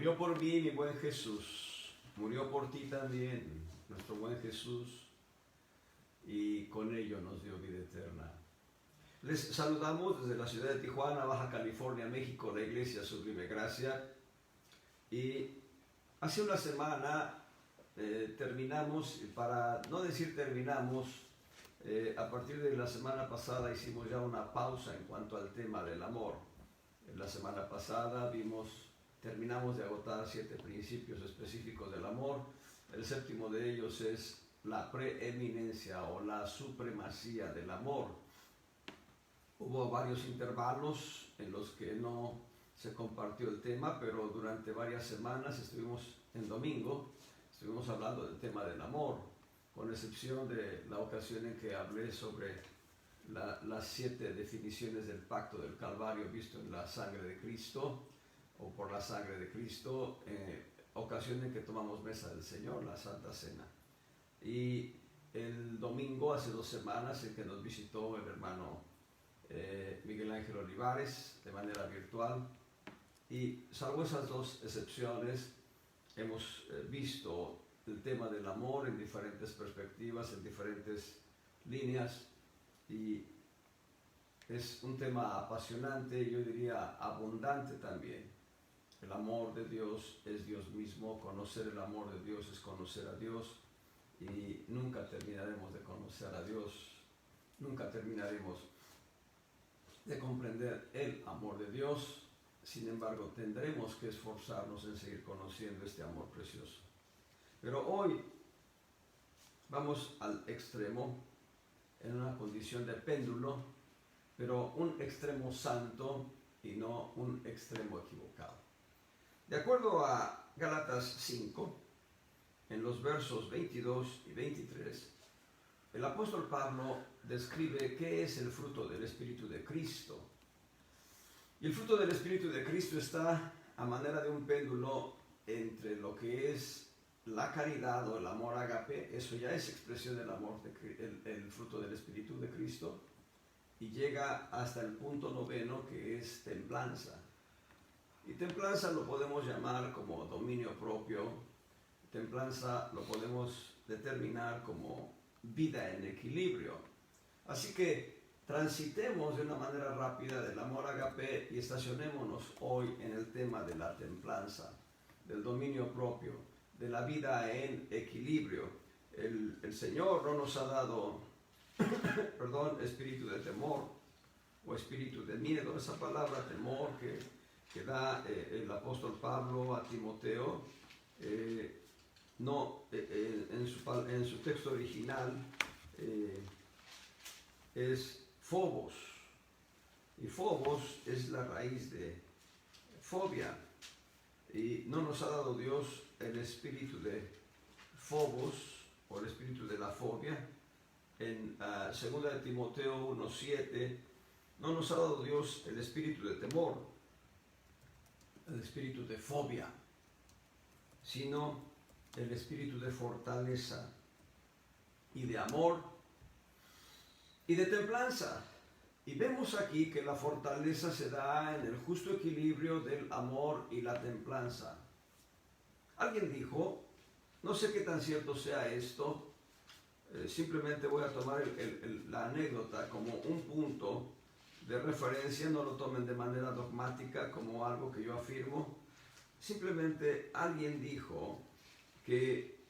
Murió por mí mi buen Jesús, murió por ti también, nuestro buen Jesús, y con ello nos dio vida eterna. Les saludamos desde la ciudad de Tijuana, Baja California, México, la Iglesia Sublime Gracia. Y hace una semana terminamos, para no decir terminamos, a partir de la semana pasada hicimos ya una pausa en cuanto al tema del amor. La semana pasada terminamos de agotar 7 principios específicos del amor. El séptimo de ellos es la preeminencia o la supremacía del amor. Hubo varios intervalos en los que no se compartió el tema, pero durante varias semanas en domingo, estuvimos hablando del tema del amor, con excepción de la ocasión en que hablé sobre las 7 definiciones del pacto del Calvario visto en la sangre de Cristo, o por la sangre de Cristo, ocasión en que tomamos mesa del Señor, la Santa Cena. Y el domingo, hace 2 semanas, en que nos visitó el hermano Miguel Ángel Olivares de manera virtual, y salvo esas 2 excepciones, hemos visto el tema del amor en diferentes perspectivas, en diferentes líneas, y es un tema apasionante, yo diría abundante también. El amor de Dios es Dios mismo, conocer el amor de Dios es conocer a Dios, y nunca terminaremos de conocer a Dios, nunca terminaremos de comprender el amor de Dios. Sin embargo, tendremos que esforzarnos en seguir conociendo este amor precioso. Pero hoy vamos al extremo, en una condición de péndulo, pero un extremo santo y no un extremo equivocado. De acuerdo a Gálatas 5, en los versos 22 y 23, el apóstol Pablo describe qué es el fruto del Espíritu de Cristo. Y el fruto del Espíritu de Cristo está a manera de un péndulo entre lo que es la caridad o el amor ágape, eso ya es expresión del amor, el fruto del Espíritu de Cristo, y llega hasta el punto 9, que es templanza. Y templanza lo podemos llamar como dominio propio, templanza lo podemos determinar como vida en equilibrio. Así que transitemos de una manera rápida del amor ágape y estacionémonos hoy en el tema de la templanza, del dominio propio, de la vida en equilibrio. El Señor no nos ha dado espíritu de temor o espíritu de miedo. Esa palabra temor que da el apóstol Pablo a Timoteo, en su texto original es phobos, y phobos es la raíz de fobia, y no nos ha dado Dios el espíritu de phobos o el espíritu de la fobia. En 2 de Timoteo 1:7 no nos ha dado Dios el espíritu de temor, el espíritu de fobia, sino el espíritu de fortaleza y de amor y de templanza. Y vemos aquí que la fortaleza se da en el justo equilibrio del amor y la templanza. Alguien dijo, no sé qué tan cierto sea esto, simplemente voy a tomar la anécdota como un punto de referencia, no lo tomen de manera dogmática como algo que yo afirmo. Simplemente alguien dijo que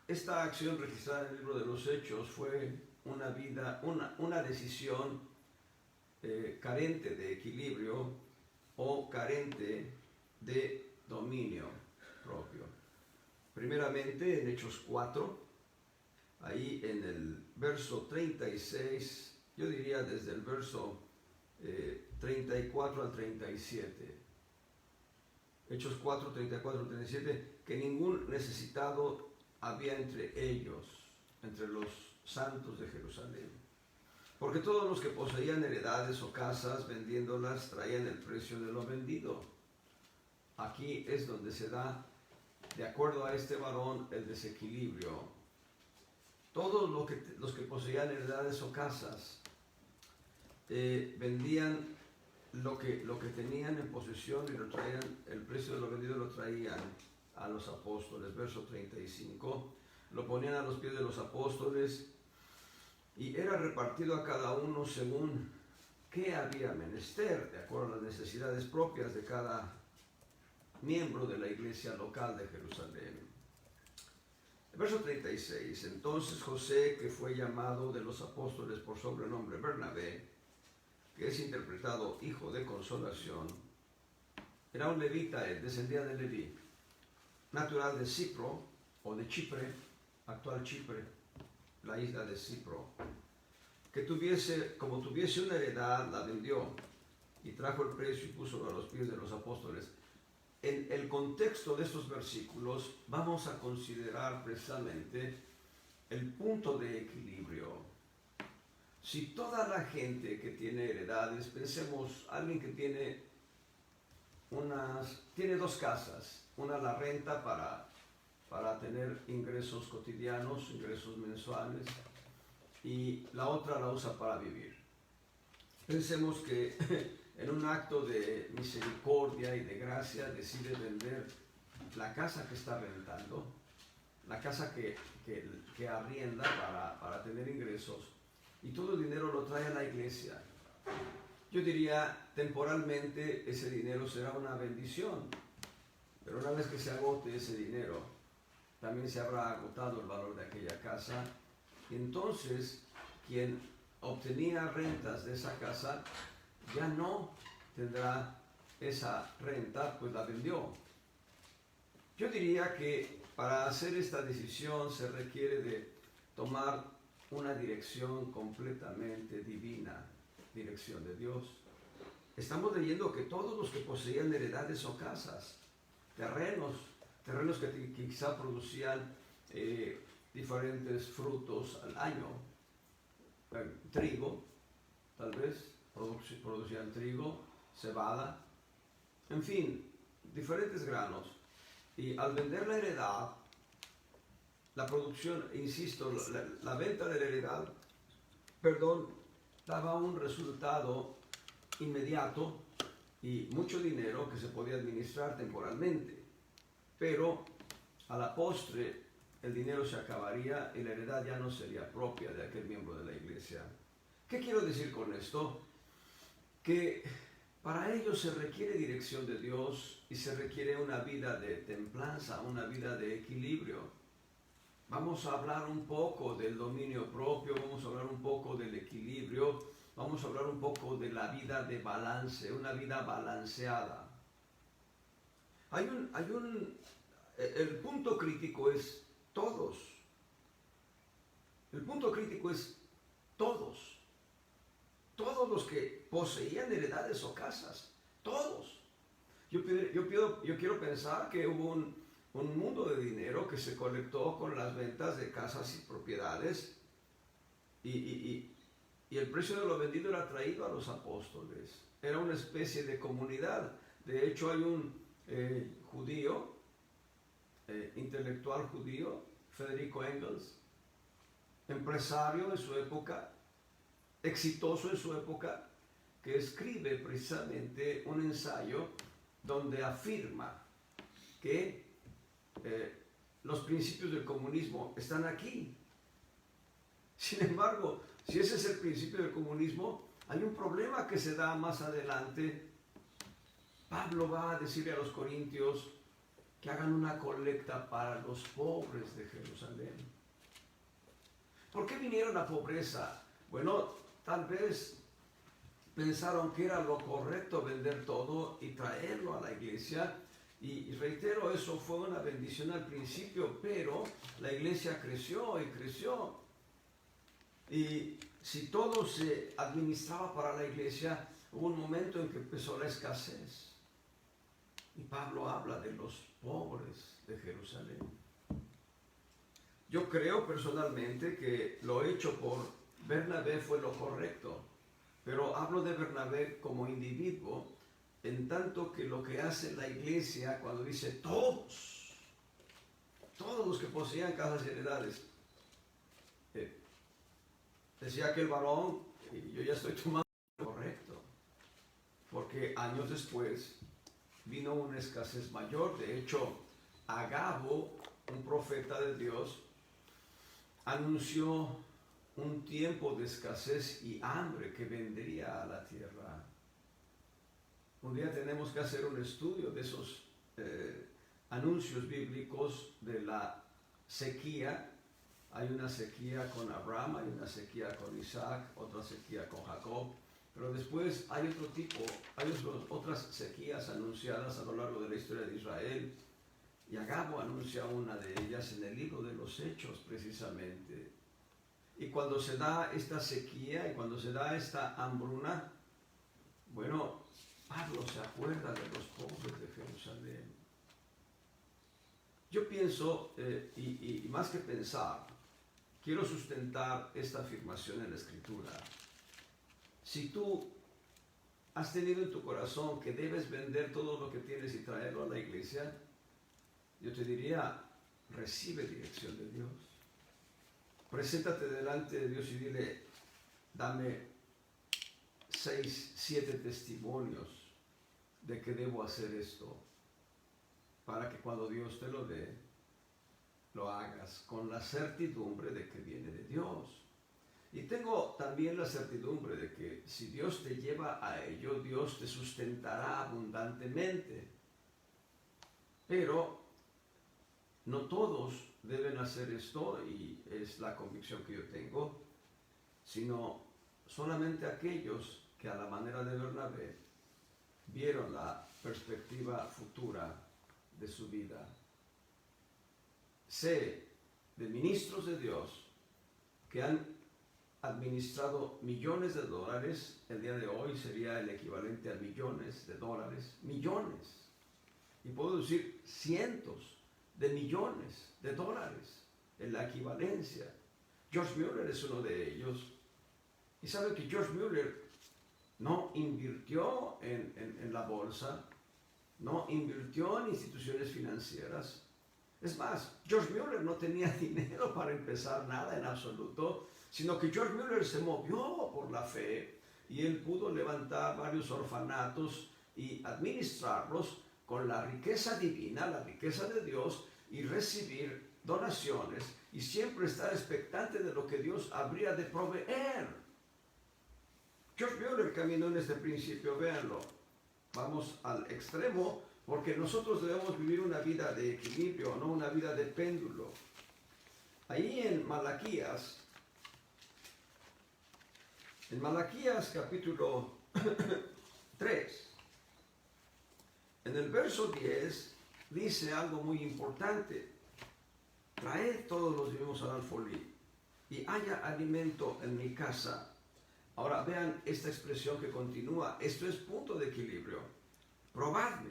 esta acción registrada en el libro de los Hechos fue una decisión carente de equilibrio o carente de dominio propio. Primeramente en Hechos 4, ahí en el verso 36, yo diría desde el verso 34 al 37. Hechos 4, 34 al 37, que ningún necesitado había entre ellos, entre los santos de Jerusalén. Porque todos los que poseían heredades o casas, vendiéndolas, traían el precio de lo vendido. Aquí es donde se da, de acuerdo a este varón, el desequilibrio. Todos los que poseían heredades o casas vendían lo que tenían en posesión y lo traían, el precio de lo vendido lo traían a los apóstoles. Verso 35, lo ponían a los pies de los apóstoles y era repartido a cada uno según qué había menester, de acuerdo a las necesidades propias de cada miembro de la iglesia local de Jerusalén. Verso 36, entonces José, que fue llamado de los apóstoles por sobrenombre Bernabé, que es interpretado hijo de consolación, era un levita, él descendía de Leví, natural de Cipro o de Chipre, actual Chipre, la isla de Cipro, que como tuviese una heredad, la vendió y trajo el precio y puso a los pies de los apóstoles. En el contexto de estos versículos vamos a considerar precisamente el punto de equilibrio. Si toda la gente que tiene heredades, pensemos, alguien que tiene dos casas, una la renta para tener ingresos cotidianos, ingresos mensuales, y la otra la usa para vivir. Pensemos que en un acto de misericordia y de gracia decide vender la casa que está rentando, la casa que arrienda para tener ingresos, y todo el dinero lo trae a la iglesia. Yo diría, temporalmente ese dinero será una bendición, pero una vez que se agote ese dinero, también se habrá agotado el valor de aquella casa, y entonces quien obtenía rentas de esa casa ya no tendrá esa renta, pues la vendió. Yo diría que para hacer esta decisión se requiere de tomar una dirección completamente divina, dirección de Dios. Estamos leyendo que todos los que poseían heredades o casas, terrenos que quizá producían diferentes frutos al año, trigo, tal vez, producían trigo, cebada, en fin, diferentes granos. Y al vender la heredad, la producción, insisto, la venta de la heredad, daba un resultado inmediato y mucho dinero que se podía administrar temporalmente. Pero a la postre el dinero se acabaría y la heredad ya no sería propia de aquel miembro de la iglesia. ¿Qué quiero decir con esto? Que para ello se requiere dirección de Dios y se requiere una vida de templanza, una vida de equilibrio. Vamos a hablar un poco del dominio propio, vamos a hablar un poco del equilibrio, vamos a hablar un poco de la vida de balance, una vida balanceada. El punto crítico es todos. El punto crítico es todos. Todos los que poseían heredades o casas. Todos. Yo quiero pensar que hubo un mundo de dinero que se colectó con las ventas de casas y propiedades y el precio de lo vendido era traído a los apóstoles. Era una especie de comunidad. De hecho, hay un judío, intelectual judío, Federico Engels, empresario en su época, exitoso en su época, que escribe precisamente un ensayo donde afirma que los principios del comunismo están aquí. Sin embargo, si ese es el principio del comunismo, hay un problema que se da más adelante. Pablo va a decirle a los corintios que hagan una colecta para los pobres de Jerusalén. ¿Por qué vinieron la pobreza? Bueno, tal vez pensaron que era lo correcto vender todo y traerlo a la iglesia. Y reitero, eso fue una bendición al principio, pero la iglesia creció y creció. Y si todo se administraba para la iglesia, hubo un momento en que empezó la escasez. Y Pablo habla de los pobres de Jerusalén. Yo creo personalmente que lo hecho por Bernabé fue lo correcto, pero hablo de Bernabé como individuo, en tanto que lo que hace la iglesia cuando dice todos los que poseían casas y heredades. Decía aquel varón, y yo ya estoy tomando correcto, porque años después vino una escasez mayor. De hecho, Agabo, un profeta de Dios, anunció un tiempo de escasez y hambre que vendría a la tierra. Un día tenemos que hacer un estudio de esos anuncios bíblicos de la sequía. Hay una sequía con Abraham, hay una sequía con Isaac, otra sequía con Jacob, pero después hay otro tipo, hay otras sequías anunciadas a lo largo de la historia de Israel, y Agabo anuncia una de ellas en el libro de los Hechos precisamente. Y cuando se da esta sequía y cuando se da esta hambruna, bueno, Pablo se acuerda de los pobres de Jerusalén. Yo pienso, y más que pensar, quiero sustentar esta afirmación en la Escritura. Si tú has tenido en tu corazón que debes vender todo lo que tienes y traerlo a la iglesia, yo te diría, recibe dirección de Dios. Preséntate delante de Dios y dile, dame 6, 7 testimonios de que debo hacer esto, para que cuando Dios te lo dé, lo hagas con la certidumbre de que viene de Dios. Y tengo también la certidumbre de que si Dios te lleva a ello, Dios te sustentará abundantemente. Pero no todos deben hacer esto, y es la convicción que yo tengo, sino solamente aquellos que a la manera de Bernabé vieron la perspectiva futura de su vida. Sé de ministros de Dios que han administrado millones de dólares, el día de hoy sería el equivalente a millones de dólares, millones, y puedo decir cientos de millones de dólares en la equivalencia. George Mueller es uno de ellos, y sabe que George Mueller no invirtió en la bolsa, no invirtió en instituciones financieras. Es más, George Mueller no tenía dinero para empezar nada en absoluto, sino que George Mueller se movió por la fe y él pudo levantar varios orfanatos y administrarlos con la riqueza divina, la riqueza de Dios, y recibir donaciones y siempre estar expectante de lo que Dios habría de proveer. George Mueller caminó en este principio, véanlo. Vamos al extremo, porque nosotros debemos vivir una vida de equilibrio, no una vida de péndulo. Ahí en Malaquías capítulo 3, en el verso 10, dice algo muy importante. Traed todos los vivos al alfolí, y haya alimento en mi casa. Ahora vean esta expresión que continúa. Esto es punto de equilibrio. Probadme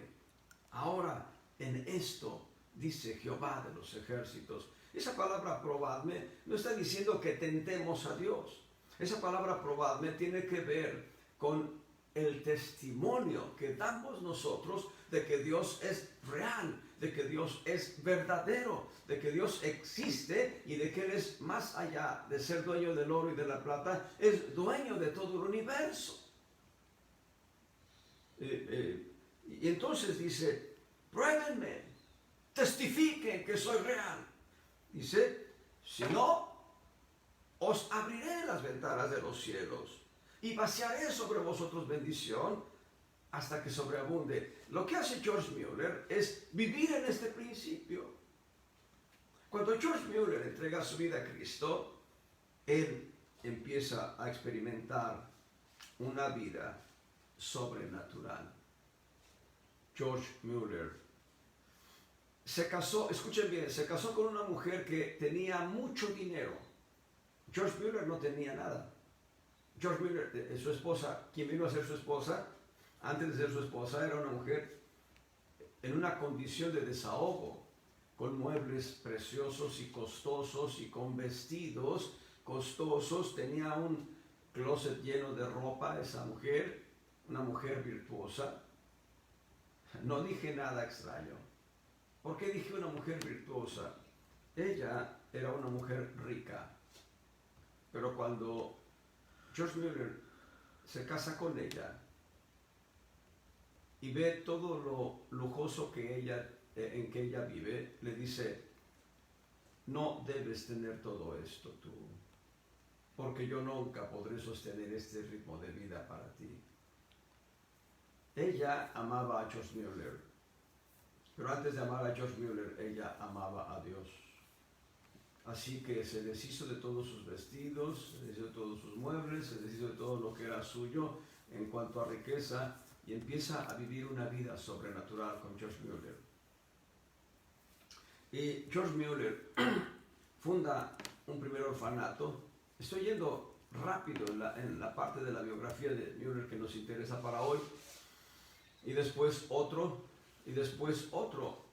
ahora en esto, dice Jehová de los ejércitos. Esa palabra probadme no está diciendo que tentemos a Dios. Esa palabra probadme tiene que ver con el testimonio que damos nosotros de que Dios es real, de que Dios es verdadero, de que Dios existe y de que Él es más allá de ser dueño del oro y de la plata, es dueño de todo el universo. Y entonces dice, pruébenme, testifiquen que soy real. Dice, si no, os abriré las ventanas de los cielos y vaciaré sobre vosotros bendición hasta que sobreabunde. Lo que hace George Mueller es vivir en este principio. Cuando George Mueller entrega su vida a Cristo, él empieza a experimentar una vida sobrenatural. George Mueller se casó, escuchen bien, se casó con una mujer que tenía mucho dinero. George Mueller no tenía nada. George Mueller, su esposa, quien vino a ser su esposa, antes de ser su esposa, era una mujer en una condición de desahogo, con muebles preciosos y costosos y con vestidos costosos. Tenía un closet lleno de ropa, esa mujer, una mujer virtuosa. No dije nada extraño. ¿Por qué dije una mujer virtuosa? Ella era una mujer rica. Pero cuando George Mueller se casa con ella, y ve todo lo lujoso que en que ella vive, le dice, no debes tener todo esto tú, porque yo nunca podré sostener este ritmo de vida para ti. Ella amaba a George Mueller, pero antes de amar a George Mueller, ella amaba a Dios. Así que se deshizo de todos sus vestidos, se deshizo de todos sus muebles, se deshizo de todo lo que era suyo en cuanto a riqueza y empieza a vivir una vida sobrenatural con George Mueller. Y George Mueller funda un primer orfanato. Estoy yendo rápido en la parte de la biografía de Mueller que nos interesa para hoy. Y después otro, y después otro.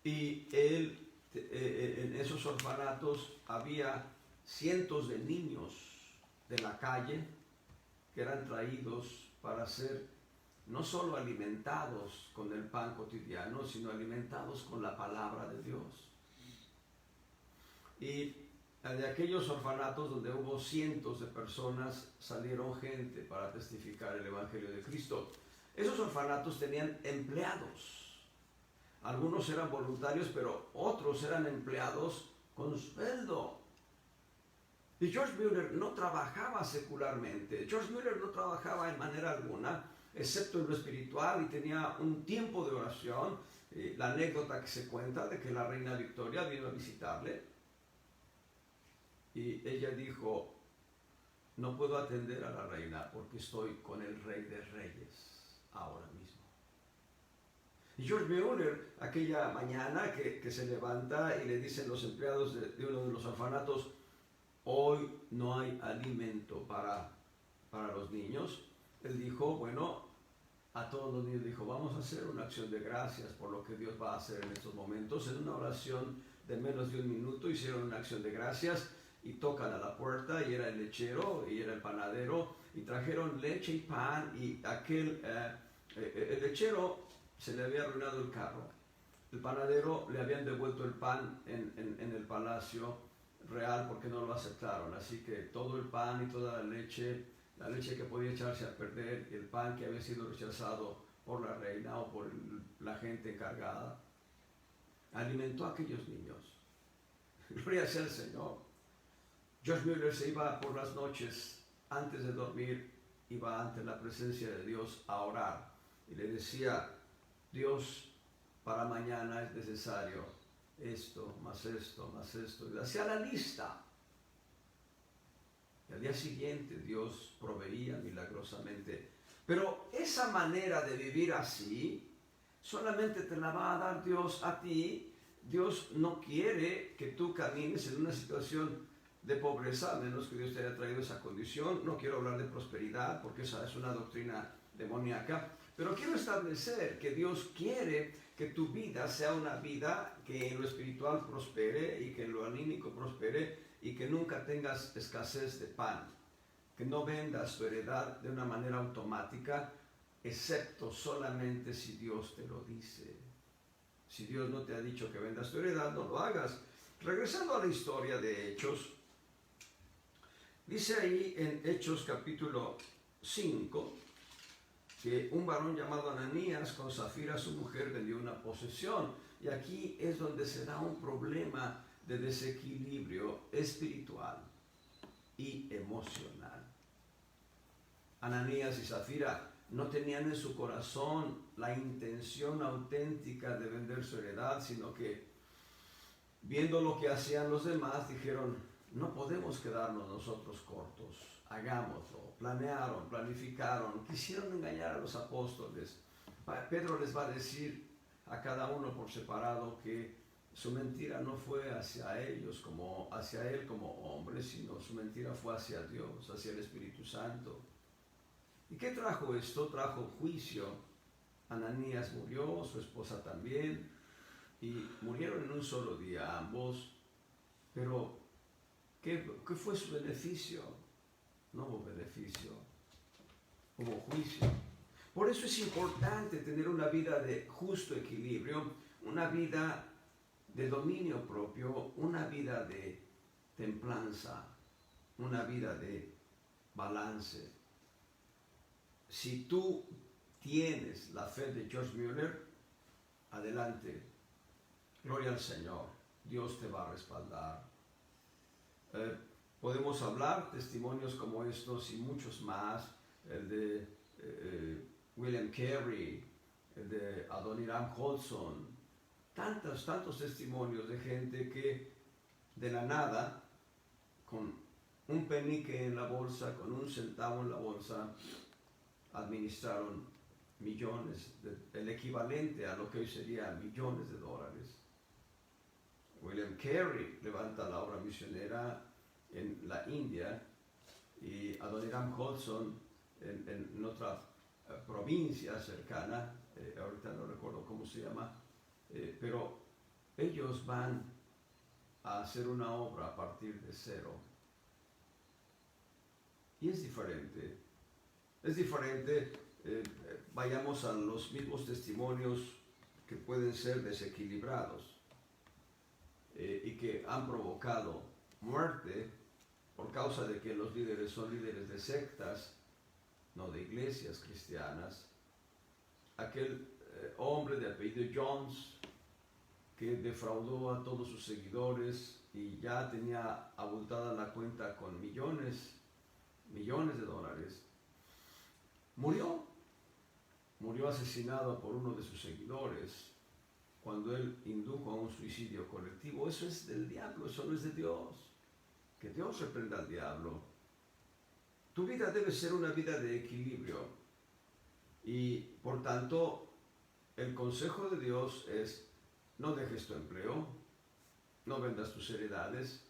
Y él, en esos orfanatos había cientos de niños de la calle que eran traídos para ser no solo alimentados con el pan cotidiano, sino alimentados con la palabra de Dios. Y de aquellos orfanatos donde hubo cientos de personas, salieron gente para testificar el Evangelio de Cristo. Esos orfanatos tenían empleados. Algunos eran voluntarios, pero otros eran empleados con sueldo. Y George Mueller no trabajaba secularmente. George Mueller no trabajaba en manera alguna, excepto en lo espiritual, y tenía un tiempo de oración. La anécdota que se cuenta de que la reina Victoria vino a visitarle y ella dijo, no puedo atender a la reina porque estoy con el Rey de Reyes ahora mismo. Y George Mueller, aquella mañana que se levanta y le dicen los empleados de uno de los orfanatos, hoy no hay alimento para los niños. Él dijo, bueno, a todos los niños dijo, vamos a hacer una acción de gracias por lo que Dios va a hacer en estos momentos. En una oración de menos de un minuto hicieron una acción de gracias y tocan a la puerta y era el lechero y era el panadero y trajeron leche y pan y el lechero se le había arruinado el carro. El panadero le habían devuelto el pan en el palacio real porque no lo aceptaron, así que todo el pan y toda la leche que podía echarse a perder, el pan que había sido rechazado por la reina o por la gente encargada, alimentó a aquellos niños. Gloria sea al Señor. George Mueller se iba por las noches, antes de dormir, iba ante la presencia de Dios a orar y le decía, Dios, para mañana es necesario esto, más esto, más esto. Y le hacía la lista. Y al día siguiente Dios proveía milagrosamente. Pero esa manera de vivir así, solamente te la va a dar Dios a ti. Dios no quiere que tú camines en una situación de pobreza, a menos que Dios te haya traído esa condición. No quiero hablar de prosperidad, porque esa es una doctrina demoníaca. Pero quiero establecer que Dios quiere que tu vida sea una vida que en lo espiritual prospere y que en lo anímico prospere y que nunca tengas escasez de pan, que no vendas tu heredad de una manera automática, excepto solamente si Dios te lo dice. Si Dios no te ha dicho que vendas tu heredad, no lo hagas. Regresando a la historia de Hechos, dice ahí en Hechos capítulo 5, que un varón llamado Ananías con Zafira su mujer vendió una posesión. Y aquí es donde se da un problema de desequilibrio espiritual y emocional. Ananías y Zafira no tenían en su corazón la intención auténtica de vender su heredad, sino que viendo lo que hacían los demás dijeron, no podemos quedarnos nosotros cortos, hagámoslo. Planearon, planificaron, quisieron engañar a los apóstoles. Pedro les va a decir a cada uno por separado que su mentira no fue hacia ellos, hacia él como hombre, sino su mentira fue hacia Dios, hacia el Espíritu Santo. ¿Y qué trajo esto? Trajo juicio. Ananías murió, su esposa también, y murieron en un solo día ambos. Pero, ¿qué fue su beneficio? No hubo beneficio, hubo juicio. Por eso es importante tener una vida de justo equilibrio, una vida de dominio propio, una vida de templanza, una vida de balance. Si tú tienes la fe de George Mueller, adelante, gloria al Señor, Dios te va a respaldar. Podemos hablar testimonios como estos y muchos más, el de William Carey, el de Adoniram Judson, tantos testimonios de gente que de la nada, con un penique en la bolsa, con un centavo en la bolsa, administraron millones, el equivalente a lo que hoy sería millones de dólares. William Carey levanta la obra misionera en la India y Adoniram Judson en otra provincia cercana, ahorita no recuerdo cómo se llama, pero ellos van a hacer una obra a partir de cero. Y es diferente. Es diferente, vayamos a los mismos testimonios que pueden ser desequilibrados y que han provocado muerte por causa de que los líderes son líderes de sectas, no de iglesias cristianas. Aquel hombre de apellido Jones que defraudó a todos sus seguidores y ya tenía abultada la cuenta con millones de dólares, murió asesinado por uno de sus seguidores cuando él indujo a un suicidio colectivo. Eso es del diablo, eso no es de Dios. Que Dios reprenda al diablo. Tu vida debe ser una vida de equilibrio y por tanto el consejo de Dios es: no dejes tu empleo, no vendas tus heredades,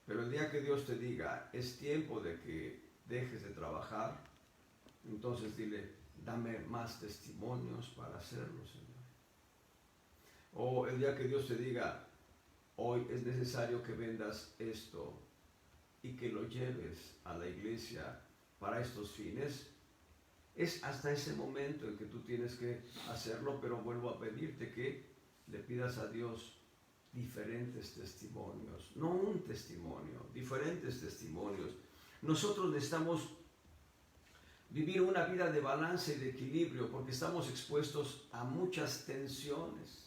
pero el día que Dios te diga es tiempo de que dejes de trabajar, entonces dile: dame más testimonios para hacerlo, Señor. O el día que Dios te diga: hoy es necesario que vendas esto y que lo lleves a la iglesia para estos fines, es hasta ese momento en que tú tienes que hacerlo, pero vuelvo a pedirte que le pidas a Dios diferentes testimonios, no un testimonio, diferentes testimonios. Nosotros necesitamos vivir una vida de balance y de equilibrio porque estamos expuestos a muchas tensiones.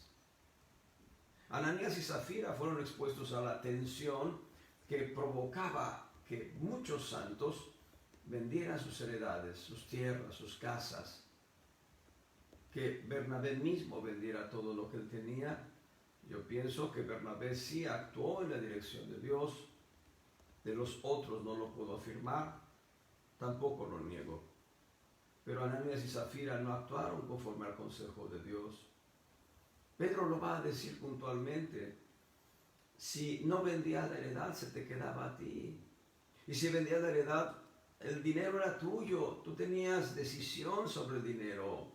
Ananías y Zafira fueron expuestos a la tensión que provocaba que muchos santos vendieran sus heredades, sus tierras, sus casas, que Bernabé mismo vendiera todo lo que él tenía. Yo pienso que Bernabé sí actuó en la dirección de Dios, de los otros no lo puedo afirmar, tampoco lo niego, pero Ananías y Zafira no actuaron conforme al consejo de Dios. Pedro lo va a decir puntualmente: si no vendías la heredad, se te quedaba a ti. Y si vendías la heredad, el dinero era tuyo, tú tenías decisión sobre el dinero.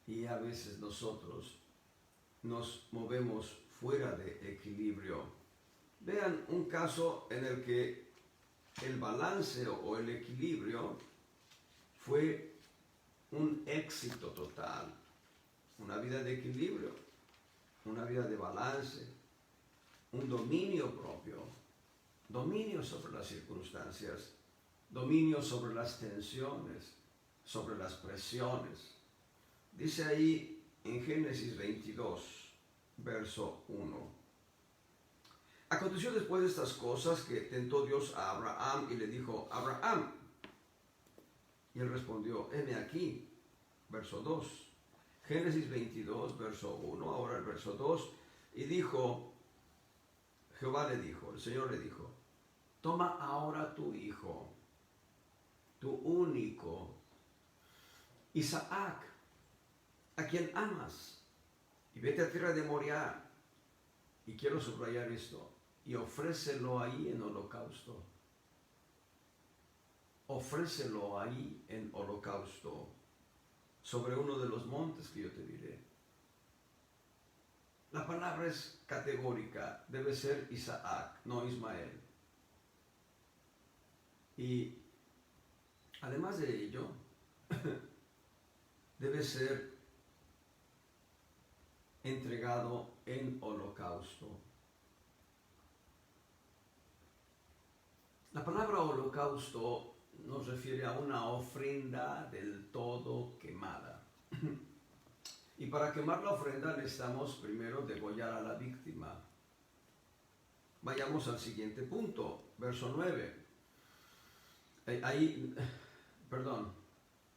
Y a veces nosotros nos movemos fuera de equilibrio. Vean un caso en el que el balance o el equilibrio fue un éxito total. Una vida de equilibrio, una vida de balance, un dominio propio, dominio sobre las circunstancias, dominio sobre las tensiones, sobre las presiones. Dice ahí en Génesis 22, verso 1. Aconteció después de estas cosas que tentó Dios a Abraham y le dijo: Abraham. Y él respondió: heme aquí. Verso 2. Génesis 22, verso 1, ahora el verso 2. Y dijo, Jehová le dijo, el Señor le dijo: toma ahora tu hijo, tu único, Isaac, a quien amas, y vete a tierra de Moriah. Y quiero subrayar esto: y ofrécelo ahí en holocausto. Ofrécelo ahí en holocausto, sobre uno de los montes que yo te diré. La palabra es categórica, debe ser Isaac, no Ismael. Y además de ello, debe ser entregado en holocausto. La palabra holocausto nos refiere a una ofrenda del todo quemada. Y para quemar la ofrenda necesitamos primero degollar a la víctima. Vayamos al siguiente punto, verso 9. Perdón,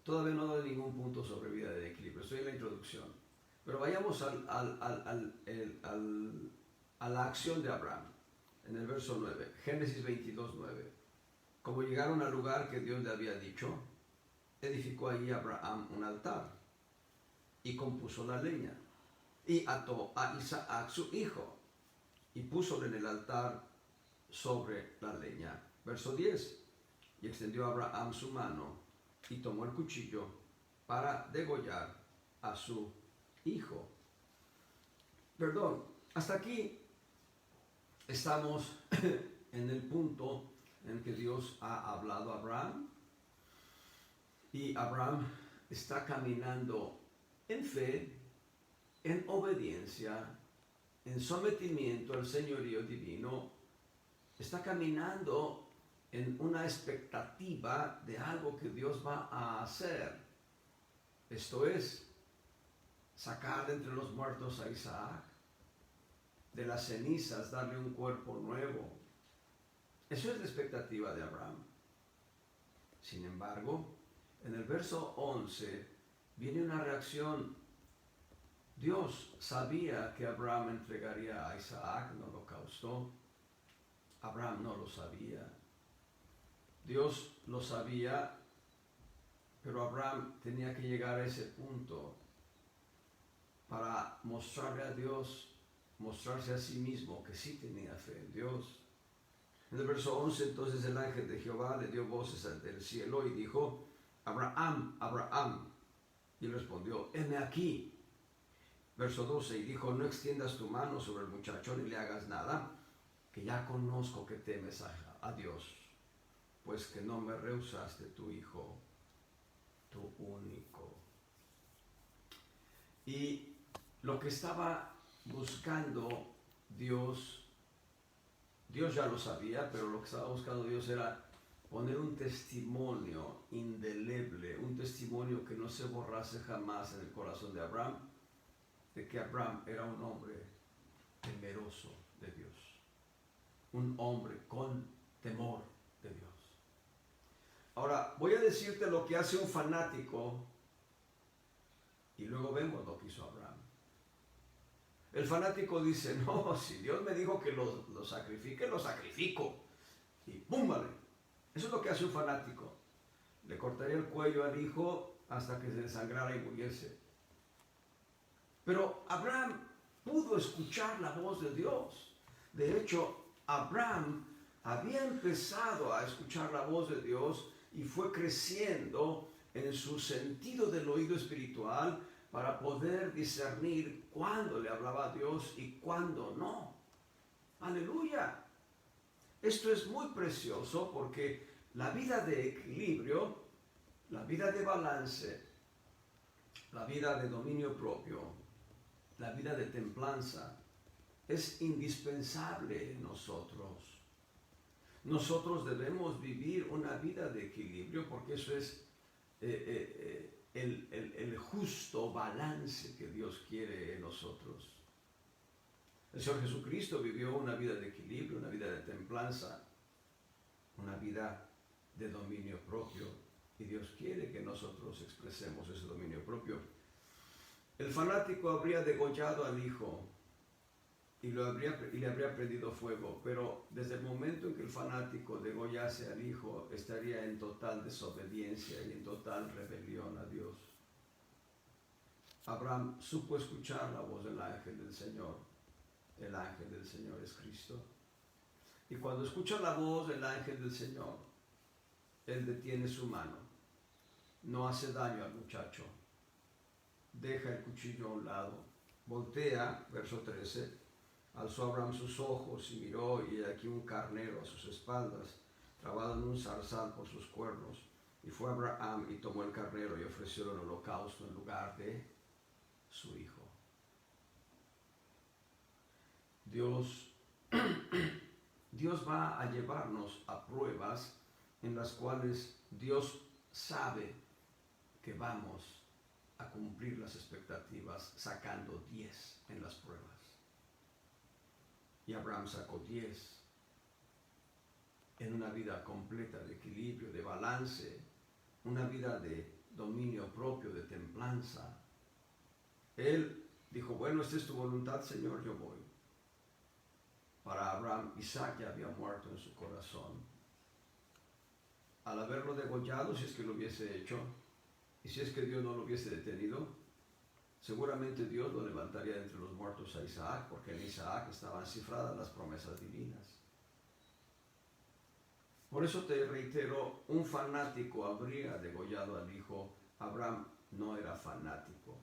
todavía no doy ningún punto sobre vida de equilibrio, estoy en la introducción. Pero vayamos a la acción de Abraham, en el verso 9, Génesis 22, 9. Como llegaron al lugar que Dios le había dicho, edificó allí Abraham un altar y compuso la leña y ató a Isaac su hijo y púsole en el altar sobre la leña. Verso 10. Y extendió Abraham su mano y tomó el cuchillo para degollar a su hijo. Perdón, hasta aquí estamos en el punto en que Dios ha hablado a Abraham y Abraham está caminando en fe, en obediencia, en sometimiento al señorío divino, está caminando en una expectativa de algo que Dios va a hacer. Esto es, sacar de entre los muertos a Isaac, de las cenizas darle un cuerpo nuevo. Eso es la expectativa de Abraham. Sin embargo, en el verso 11 viene una reacción. Dios sabía que Abraham entregaría a Isaac en holocausto. Abraham no lo sabía. Dios lo sabía, pero Abraham tenía que llegar a ese punto para mostrarle a Dios, mostrarse a sí mismo que sí tenía fe en Dios. En el verso 11, entonces el ángel de Jehová le dio voces del cielo y dijo, Abraham, Abraham. Y respondió, heme aquí. Verso 12, y dijo, no extiendas tu mano sobre el muchacho ni le hagas nada, que ya conozco que temes a Dios, pues que no me rehusaste tu hijo, tu único. Y lo que estaba buscando Dios ya lo sabía, pero lo que estaba buscando Dios era poner un testimonio indeleble, un testimonio que no se borrase jamás en el corazón de Abraham, de que Abraham era un hombre temeroso de Dios, un hombre con temor de Dios. Ahora, voy a decirte lo que hace un fanático y luego vemos lo que hizo Abraham. El fanático dice, no, si Dios me dijo que lo sacrifique, lo sacrifico. Y ¡pum! Vale. Eso es lo que hace un fanático. Le cortaría el cuello al hijo hasta que se desangrara y muriese. Pero Abraham pudo escuchar la voz de Dios. De hecho, Abraham había empezado a escuchar la voz de Dios y fue creciendo en su sentido del oído espiritual para poder discernir cuándo le hablaba a Dios y cuándo no. ¡Aleluya! Esto es muy precioso porque la vida de equilibrio, la vida de balance, la vida de dominio propio, la vida de templanza, es indispensable en nosotros. Nosotros debemos vivir una vida de equilibrio porque eso es el justo balance que Dios quiere en nosotros. El Señor Jesucristo vivió una vida de equilibrio, una vida de templanza, una vida de dominio propio, y Dios quiere que nosotros expresemos ese dominio propio. El fanático habría degollado al hijo y le habría prendido fuego, pero desde el momento en que el fanático degollase al hijo, estaría en total desobediencia y en total rebelión a Dios. Abraham supo escuchar la voz del ángel del Señor. El ángel del Señor es Cristo. Y cuando escucha la voz del ángel del Señor, él detiene su mano, no hace daño al muchacho, deja el cuchillo a un lado, voltea, verso 13, alzó Abraham sus ojos y miró, y aquí un carnero a sus espaldas, trabado en un zarzal por sus cuernos. Y fue Abraham y tomó el carnero y ofreció el holocausto en lugar de su hijo. Dios va a llevarnos a pruebas en las cuales Dios sabe que vamos a cumplir las expectativas sacando 10 en las pruebas. Y Abraham sacó 10 en una vida completa de equilibrio, de balance, una vida de dominio propio, de templanza. Él dijo, bueno, esta es tu voluntad, Señor, yo voy. Para Abraham, Isaac ya había muerto en su corazón. Al haberlo degollado, si es que lo hubiese hecho, y si es que Dios no lo hubiese detenido, seguramente Dios lo levantaría entre los muertos a Isaac, porque en Isaac estaban cifradas las promesas divinas. Por eso te reitero, un fanático habría degollado al hijo. Abraham no era fanático.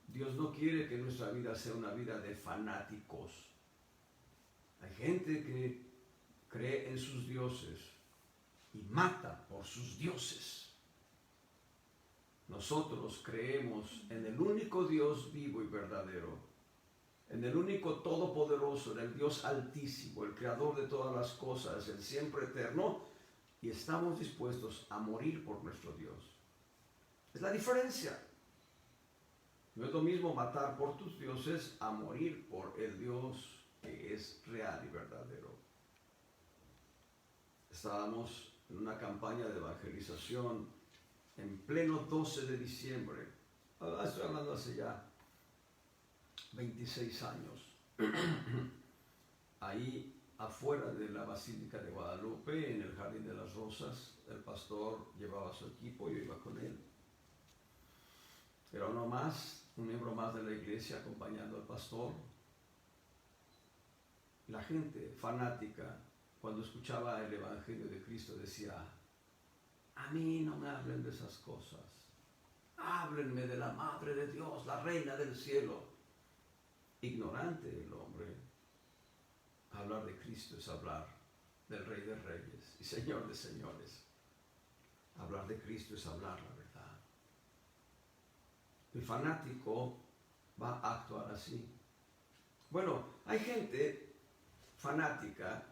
Dios no quiere que nuestra vida sea una vida de fanáticos. Hay gente que cree en sus dioses y mata por sus dioses. Nosotros creemos en el único Dios vivo y verdadero, en el único todopoderoso, en el Dios altísimo, el creador de todas las cosas, el siempre eterno, y estamos dispuestos a morir por nuestro Dios. Es la diferencia. No es lo mismo matar por tus dioses a morir por el Dios que es real y verdadero. Estábamos en una campaña de evangelización en pleno 12 de diciembre. Estoy hablando hace ya 26 años. Ahí afuera de la Basílica de Guadalupe, en el Jardín de las Rosas, el pastor llevaba su equipo, yo iba con él. Era uno más, un miembro más de la iglesia acompañando al pastor. La gente fanática, cuando escuchaba el Evangelio de Cristo, decía, a mí no me hablen de esas cosas, háblenme de la Madre de Dios, la Reina del Cielo. Ignorante el hombre. Hablar de Cristo es hablar del Rey de Reyes y Señor de Señores. Hablar de Cristo es hablar la verdad. El fanático va a actuar así. Bueno, hay gente fanática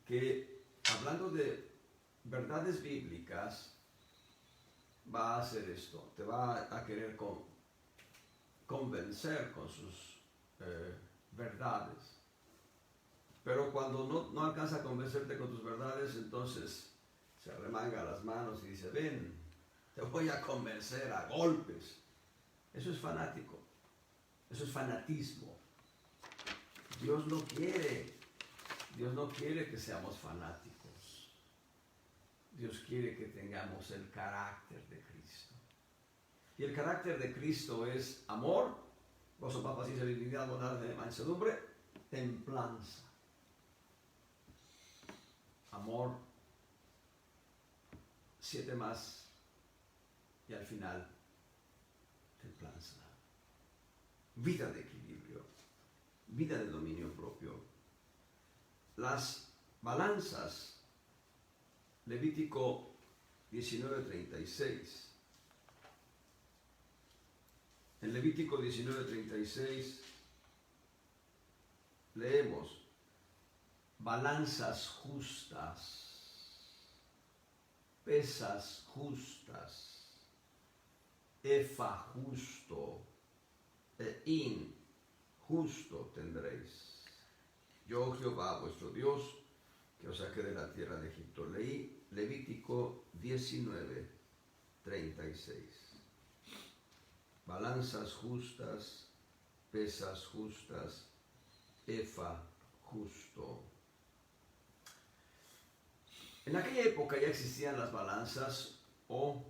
que, hablando de verdades bíblicas, va a hacer esto. Te va a querer convencer con sus verdades. Pero cuando no alcanza a convencerte con tus verdades, entonces se arremanga las manos y dice, ven, te voy a convencer a golpes. Eso es fanático. Eso es fanatismo. Dios no quiere que seamos fanáticos. Dios quiere que tengamos el carácter de Cristo. Y el carácter de Cristo es amor, gozo, paz, paciencia, benignidad, bondad, mansedumbre, templanza. Amor, 7 más, y al final, templanza. Vida de equilibrio, vida de dominio propio. Las balanzas, Levítico 19:36. En Levítico 19:36 leemos, balanzas justas, pesas justas, efa justo, hin justo tendréis. Yo, Jehová, vuestro Dios, que os saqué de la tierra de Egipto. Leí Levítico 19:36. Balanzas justas, pesas justas, efa justo. En aquella época ya existían las balanzas o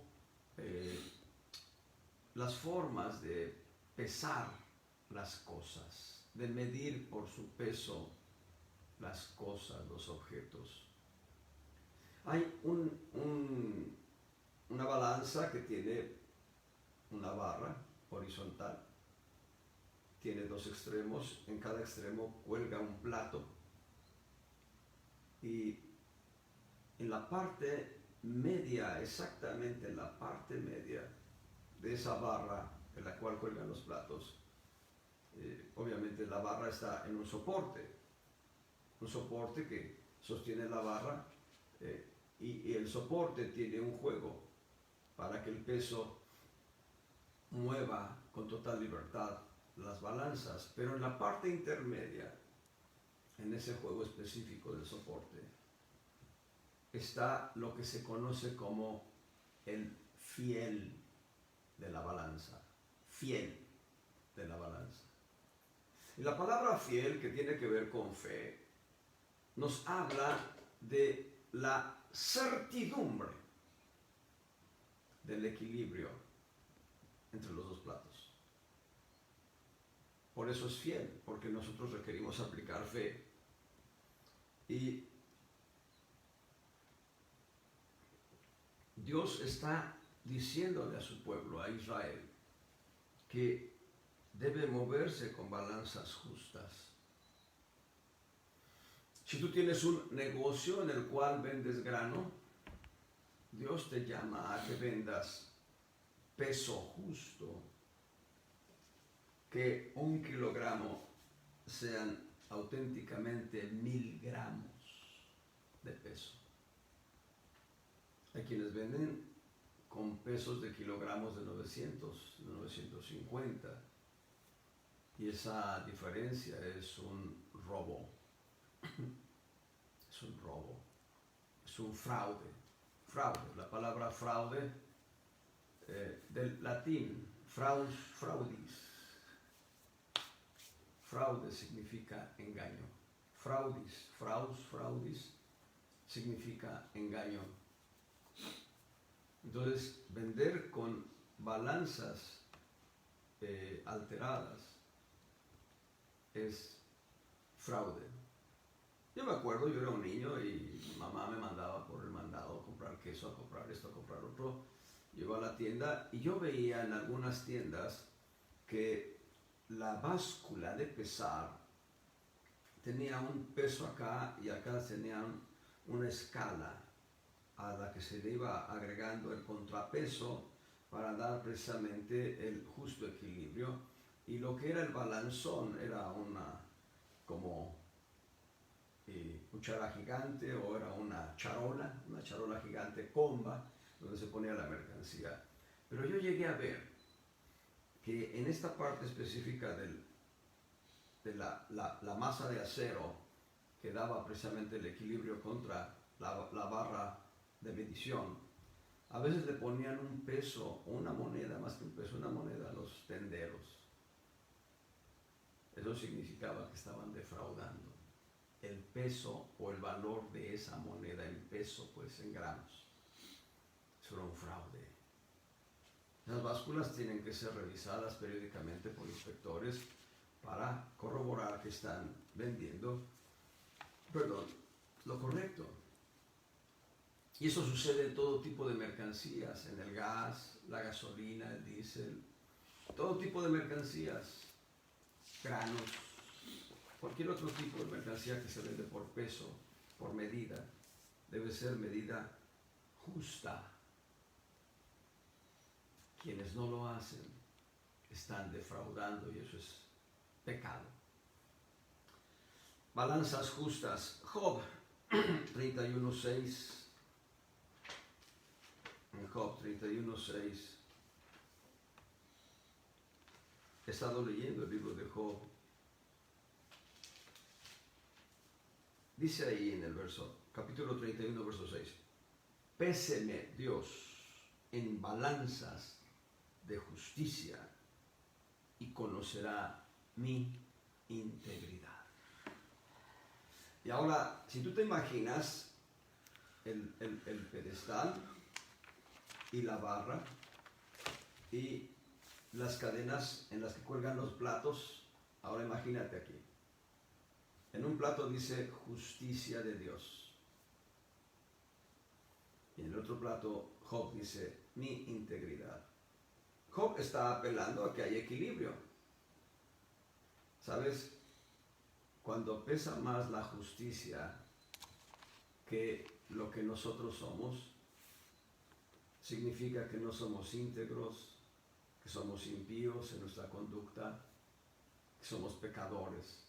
las formas de pesar las cosas, de medir por su peso las cosas, los objetos. Hay una balanza que tiene una barra horizontal, tiene 2 extremos, en cada extremo cuelga un plato y en la parte media, exactamente en la parte media de esa barra en la cual cuelgan los platos, obviamente la barra está en un soporte que sostiene la barra y el soporte tiene un juego para que el peso mueva con total libertad las balanzas, pero en la parte intermedia, en ese juego específico del soporte, está lo que se conoce como el fiel de la balanza, fiel de la balanza. Y la palabra fiel, que tiene que ver con fe, nos habla de la certidumbre del equilibrio entre los dos platos. Por eso es fiel, porque nosotros requerimos aplicar fe. Y Dios está diciéndole a su pueblo, a Israel, que debe moverse con balanzas justas. Si tú tienes un negocio en el cual vendes grano, Dios te llama a que vendas peso justo, que 1 kilogramo sean auténticamente 1000 gramos de peso. Hay quienes venden con pesos de kilogramos de 900, 950, y esa diferencia es un robo, es un robo, es un fraude. Fraude, la palabra fraude del latín, fraudis. Fraude significa engaño. Fraudis significa engaño. Entonces, vender con balanzas alteradas es fraude. Yo me acuerdo, yo era un niño y mi mamá me mandaba por el mandado a comprar queso, a comprar esto, a comprar otro. Llego a la tienda y yo veía en algunas tiendas que la báscula de pesar tenía un peso acá y acá tenían una escala a la que se le iba agregando el contrapeso para dar precisamente el justo equilibrio, y lo que era el balanzón era una como cuchara gigante, o era una charola gigante comba donde se ponía la mercancía. Pero yo llegué a ver que en esta parte específica de la masa de acero que daba precisamente el equilibrio contra la barra de medición, a veces le ponían un peso o una moneda, más que un peso, una moneda a los tenderos. Eso significaba que estaban defraudando el peso o el valor de esa moneda en peso, pues en gramos. Eso era un fraude. Las básculas tienen que ser revisadas periódicamente por inspectores para corroborar que están vendiendo, lo correcto. Y eso sucede en todo tipo de mercancías, en el gas, la gasolina, el diésel, todo tipo de mercancías, granos, cualquier otro tipo de mercancía que se vende por peso, por medida, debe ser medida justa. Quienes no lo hacen están defraudando, y eso es pecado. Balanzas justas. Job 31:6. En Job 31:6. He estado leyendo el libro de Job. Dice ahí en el capítulo 31, verso 6. Péseme Dios en balanzas de justicia y conocerá mi integridad. Y ahora, si tú te imaginas el pedestal y la barra y las cadenas en las que cuelgan los platos, ahora imagínate aquí. En un plato dice justicia de Dios, y en el otro plato Job dice mi integridad. Job está apelando a que hay equilibrio. ¿Sabes? Cuando pesa más la justicia que lo que nosotros somos, significa que no somos íntegros, que somos impíos en nuestra conducta, que somos pecadores.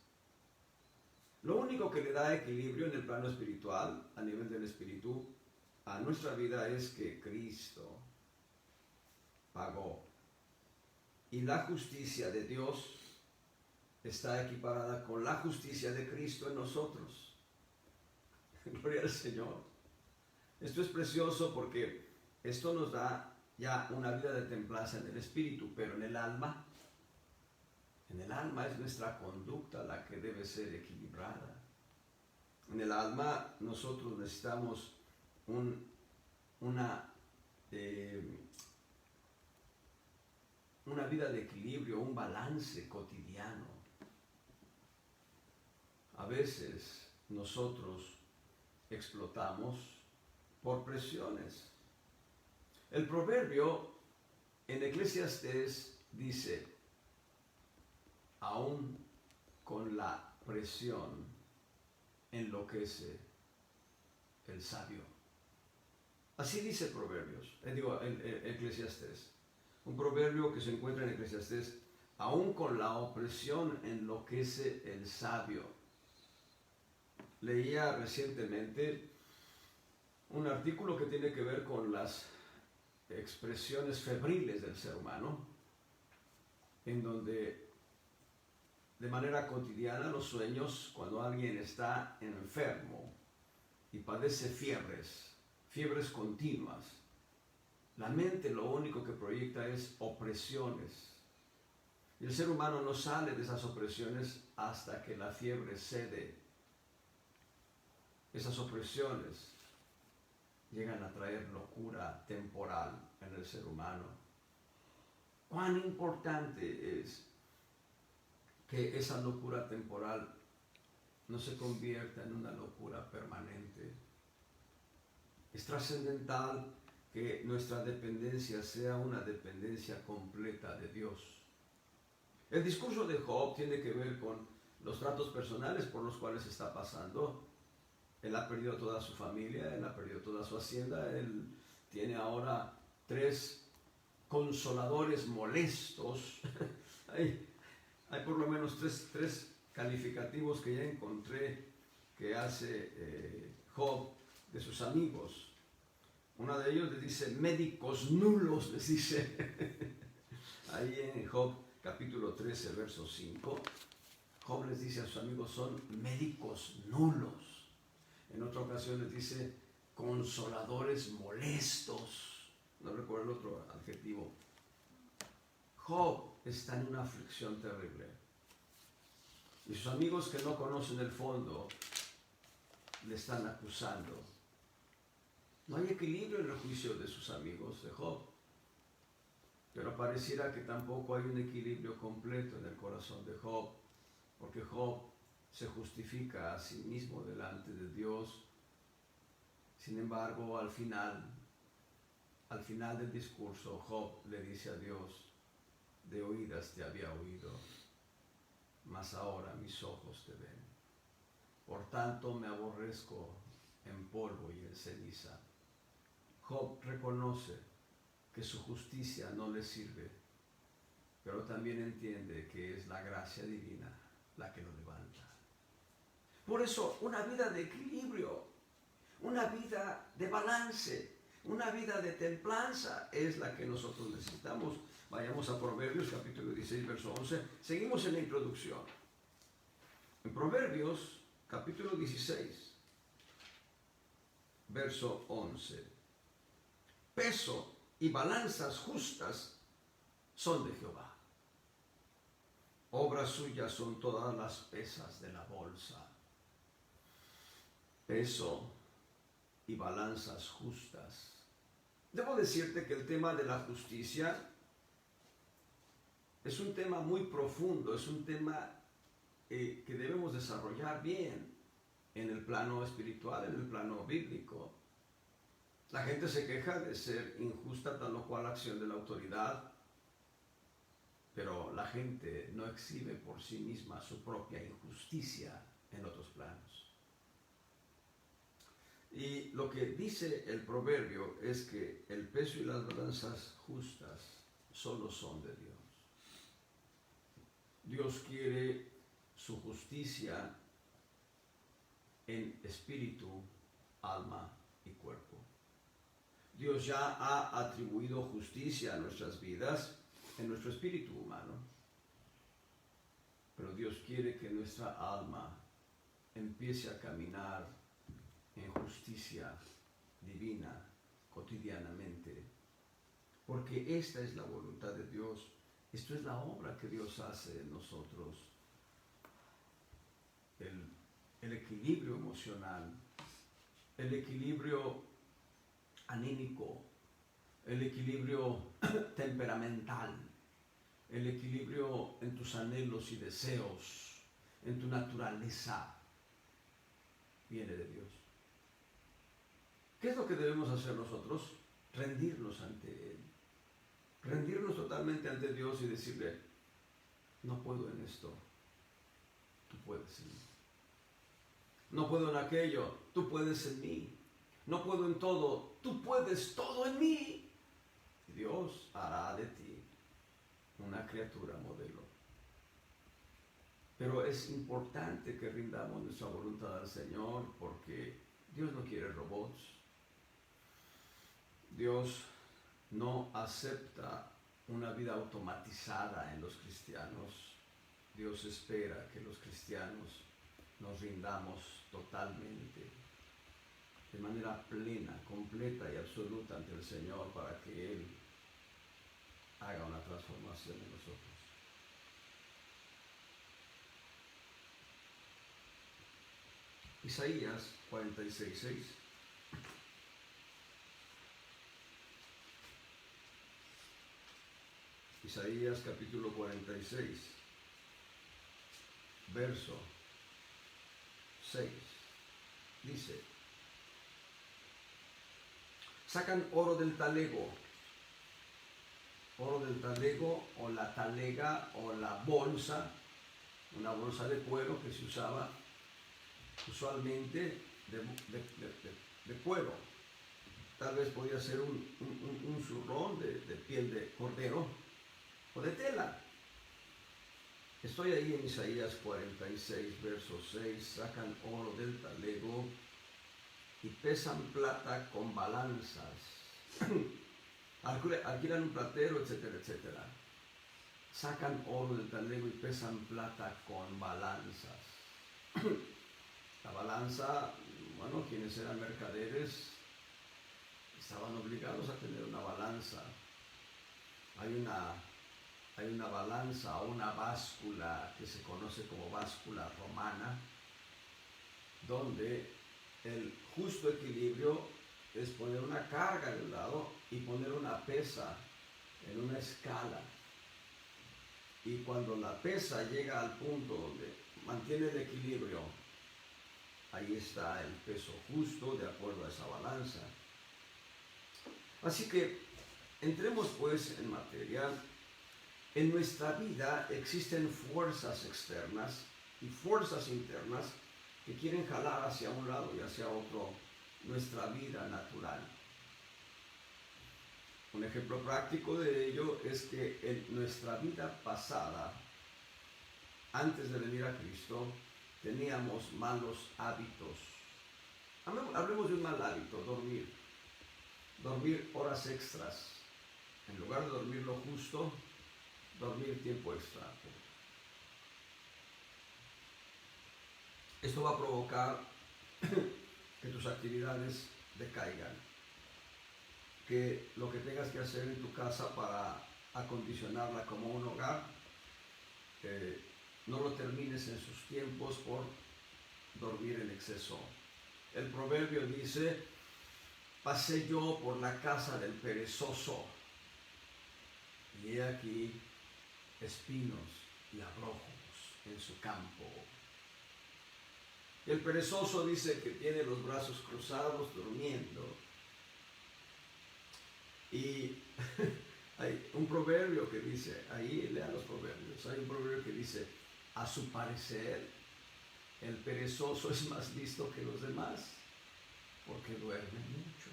Lo único que le da equilibrio en el plano espiritual, a nivel del espíritu, a nuestra vida es que Cristo pagó. Y la justicia de Dios está equiparada con la justicia de Cristo en nosotros. Gloria al Señor. Esto es precioso porque esto nos da ya una vida de templanza en el espíritu, pero en el alma es nuestra conducta la que debe ser equilibrada. En el alma nosotros necesitamos una vida de equilibrio, un balance cotidiano. A veces nosotros explotamos por presiones. El proverbio en Eclesiastés dice, aún con la presión enloquece el sabio. Así dice Proverbios, Eclesiastés. Un proverbio que se encuentra en Eclesiastés, aún con la opresión enloquece el sabio. Leía recientemente un artículo que tiene que ver con las expresiones febriles del ser humano, en donde de manera cotidiana los sueños, cuando alguien está enfermo y padece fiebres continuas, la mente lo único que proyecta es opresiones. Y el ser humano no sale de esas opresiones hasta que la fiebre cede. Esas opresiones llegan a traer locura temporal en el ser humano. Cuán importante es que esa locura temporal no se convierta en una locura permanente. Es trascendental que nuestra dependencia sea una dependencia completa de Dios. El discurso de Job tiene que ver con los tratos personales por los cuales está pasando. Él ha perdido toda su familia, él ha perdido toda su hacienda, él tiene ahora 3 consoladores molestos. Hay por lo menos tres calificativos que ya encontré que hace Job de sus amigos. Uno de ellos les dice médicos nulos, les dice. Ahí en Job capítulo 13, verso 5, Job les dice a sus amigos, son médicos nulos. En otra ocasión les dice consoladores molestos. No recuerdo el otro adjetivo. Job está en una aflicción terrible. Y sus amigos que no conocen el fondo le están acusando. No hay equilibrio en el juicio de sus amigos de Job. Pero pareciera que tampoco hay un equilibrio completo en el corazón de Job. Porque Job se justifica a sí mismo delante de Dios. Sin embargo, al final del discurso, Job le dice a Dios, de oídas te había oído, mas ahora mis ojos te ven. Por tanto me aborrezco en polvo y en ceniza. Job reconoce que su justicia no le sirve, pero también entiende que es la gracia divina la que lo levanta. Por eso, una vida de equilibrio, una vida de balance, una vida de templanza es la que nosotros necesitamos. Vayamos a Proverbios capítulo 16, verso 11. Seguimos en la introducción. En Proverbios capítulo 16, verso 11. Peso y balanzas justas son de Jehová. Obras suyas son todas las pesas de la bolsa. Peso y balanzas justas. Debo decirte que el tema de la justicia es un tema muy profundo, es un tema que debemos desarrollar bien en el plano espiritual, en el plano bíblico. La gente se queja de ser injusta tal o cual acción de la autoridad, pero la gente no exhibe por sí misma su propia injusticia en otros planos. Y lo que dice el proverbio es que el peso y las balanzas justas solo son de Dios. Dios quiere su justicia en espíritu, alma y cuerpo. Dios ya ha atribuido justicia a nuestras vidas en nuestro espíritu humano. Pero Dios quiere que nuestra alma empiece a caminar en justicia divina cotidianamente. Porque esta es la voluntad de Dios. Esto es la obra que Dios hace en nosotros. El equilibrio emocional, el equilibrio anímico, el equilibrio temperamental, el equilibrio en tus anhelos y deseos, en tu naturaleza, viene de Dios. ¿Qué es lo que debemos hacer nosotros? Rendirnos ante Él. Rendirnos totalmente ante Dios y decirle, no puedo en esto, tú puedes en mí. No puedo en aquello, tú puedes en mí. No puedo en todo, tú puedes todo en mí. Dios hará de ti una criatura modelo. Pero es importante que rindamos nuestra voluntad al Señor, porque Dios no quiere robots. Dios no acepta una vida automatizada en los cristianos. Dios espera que los cristianos nos rindamos totalmente, de manera plena, completa y absoluta ante el Señor, para que Él haga una transformación en nosotros. Isaías 46:6. Isaías capítulo 46, verso 6. Dice, sacan oro del talego o la talega o la bolsa, una bolsa de cuero que se usaba usualmente de cuero. Tal vez podía ser un zurrón de piel de cordero o de tela. Estoy ahí en Isaías 46, verso 6. Sacan oro del talego y pesan plata con balanzas. Alquilan un platero, etcétera, etcétera. Sacan oro del talego y pesan plata con balanzas. La balanza, bueno, quienes eran mercaderes estaban obligados a tener una balanza. Hay una balanza o una báscula que se conoce como báscula romana, donde el justo equilibrio es poner una carga de un lado y poner una pesa en una escala. Y cuando la pesa llega al punto donde mantiene el equilibrio, ahí está el peso justo de acuerdo a esa balanza. Así que entremos pues en materia. En nuestra vida existen fuerzas externas y fuerzas internas que quieren jalar hacia un lado y hacia otro nuestra vida natural. Un ejemplo práctico de ello es que en nuestra vida pasada, antes de venir a Cristo, teníamos malos hábitos. Hablemos de un mal hábito, dormir. Dormir horas extras. En lugar de dormir lo justo, dormir tiempo extra. Esto va a provocar que tus actividades decaigan, que lo que tengas que hacer en tu casa para acondicionarla como un hogar, no lo termines en sus tiempos por dormir en exceso. El proverbio dice, pasé yo por la casa del perezoso, y he aquí espinos y abrojos en su campo. Y el perezoso dice que tiene los brazos cruzados durmiendo. Y hay un proverbio que dice, ahí lean los proverbios, hay un proverbio que dice, a su parecer, el perezoso es más listo que los demás, porque duerme mucho.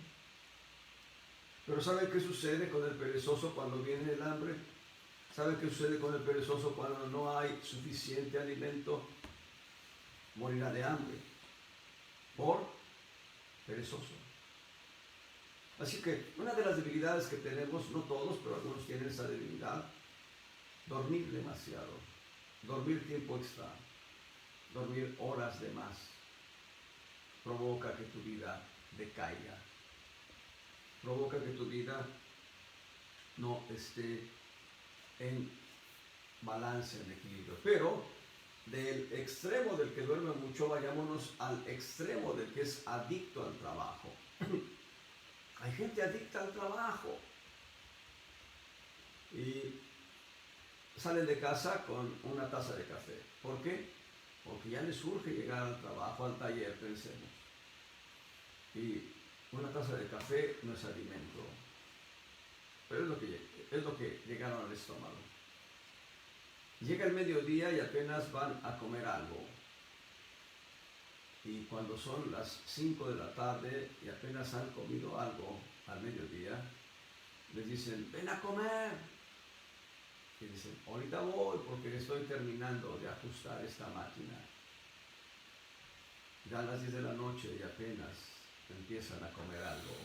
Pero ¿saben qué sucede con el perezoso cuando viene el hambre? ¿Saben qué sucede con el perezoso cuando no hay suficiente alimento? Morirá de hambre por perezoso. Así que una de las debilidades que tenemos, no todos, pero algunos tienen esa debilidad, dormir demasiado, dormir tiempo extra, dormir horas de más, provoca que tu vida decaiga, provoca que tu vida no esté en balance, en equilibrio. Pero del extremo del que duerme mucho, vayámonos al extremo del que es adicto al trabajo. Hay gente adicta al trabajo y salen de casa con una taza de café. ¿Por qué? Porque ya les urge llegar al trabajo, al taller, pensemos. Y una taza de café no es alimento, pero es lo que llegaron al estómago. Llega el mediodía y apenas van a comer algo. Y cuando son las 5 de la tarde y apenas han comido algo al mediodía, les dicen, ven a comer. Y dicen, ahorita voy porque estoy terminando de ajustar esta máquina. Ya a las 10 de la noche y apenas empiezan a comer algo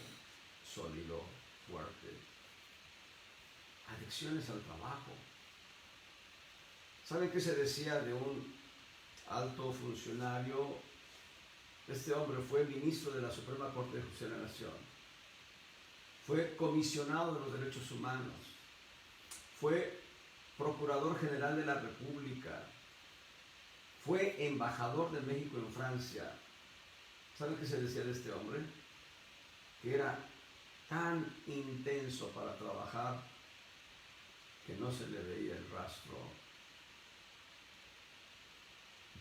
sólido, fuerte. Adicciones al trabajo. ¿Saben qué se decía de un alto funcionario? Este hombre fue ministro de la Suprema Corte de Justicia de la Nación. Fue comisionado de los derechos humanos. Fue procurador general de la República. Fue embajador de México en Francia. ¿Saben qué se decía de este hombre? Que era tan intenso para trabajar que no se le veía el rastro.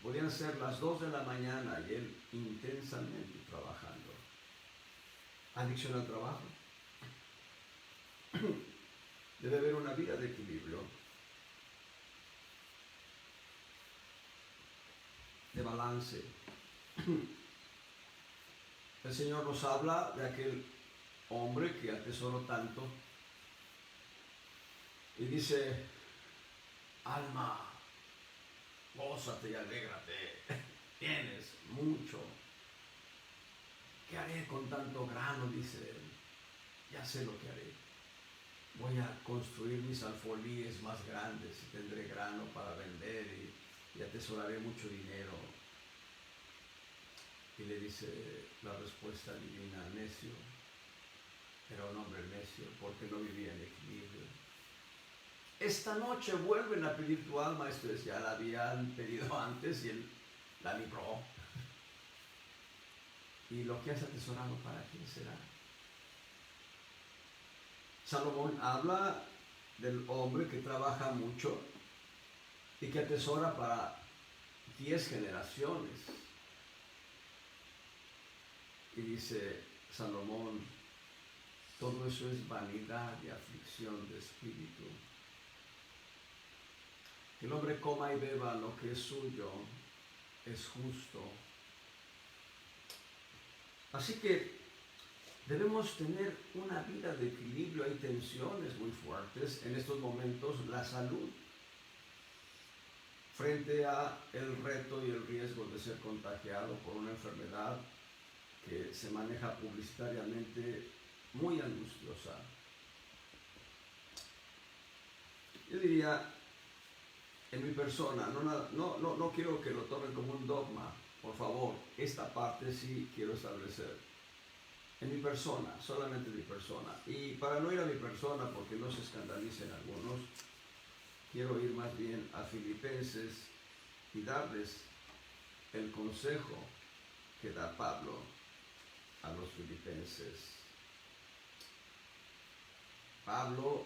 Podían ser las 2 de la mañana y él intensamente trabajando. Adicción al trabajo. Debe haber una vida de equilibrio, de balance. El Señor nos habla de aquel hombre que atesoró tanto y dice, alma, gózate y alégrate, tienes mucho. ¿Qué haré con tanto grano? Dice él. Ya sé lo que haré. Voy a construir mis alfolíes más grandes y tendré grano para vender y atesoraré mucho dinero. Y le dice la respuesta divina, necio. Era un hombre necio porque no vivía en equilibrio. Esta noche vuelven a pedir tu alma, esto es, ya la habían pedido antes y él la libró. Y lo que has atesorado, ¿para quién será? Salomón habla del hombre que trabaja mucho y que atesora para 10 generaciones. Y dice Salomón, todo eso es vanidad y aflicción de espíritu. Que el hombre coma y beba lo que es suyo es justo. Así que debemos tener una vida de equilibrio. Hay tensiones muy fuertes en estos momentos. La salud, frente a el reto y el riesgo de ser contagiado por una enfermedad que se maneja publicitariamente muy angustiosa. Yo diría, en mi persona, no quiero que lo tomen como un dogma, por favor, esta parte sí quiero establecer. En mi persona, solamente mi persona. Y para no ir a mi persona, porque no se escandalicen algunos, quiero ir más bien a Filipenses y darles el consejo que da Pablo a los filipenses. Pablo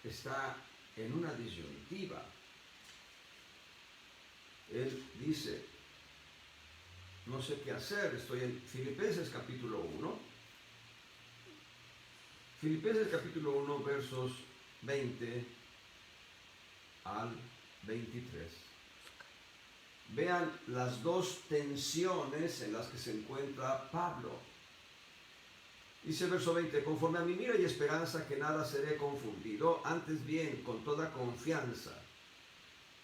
está en una disyuntiva. Él dice, no sé qué hacer, estoy en Filipenses capítulo 1. Filipenses capítulo 1, versos 20 al 23. Vean las dos tensiones en las que se encuentra Pablo. Dice el verso 20, conforme a mi mira y esperanza que nada seré confundido, antes bien con toda confianza,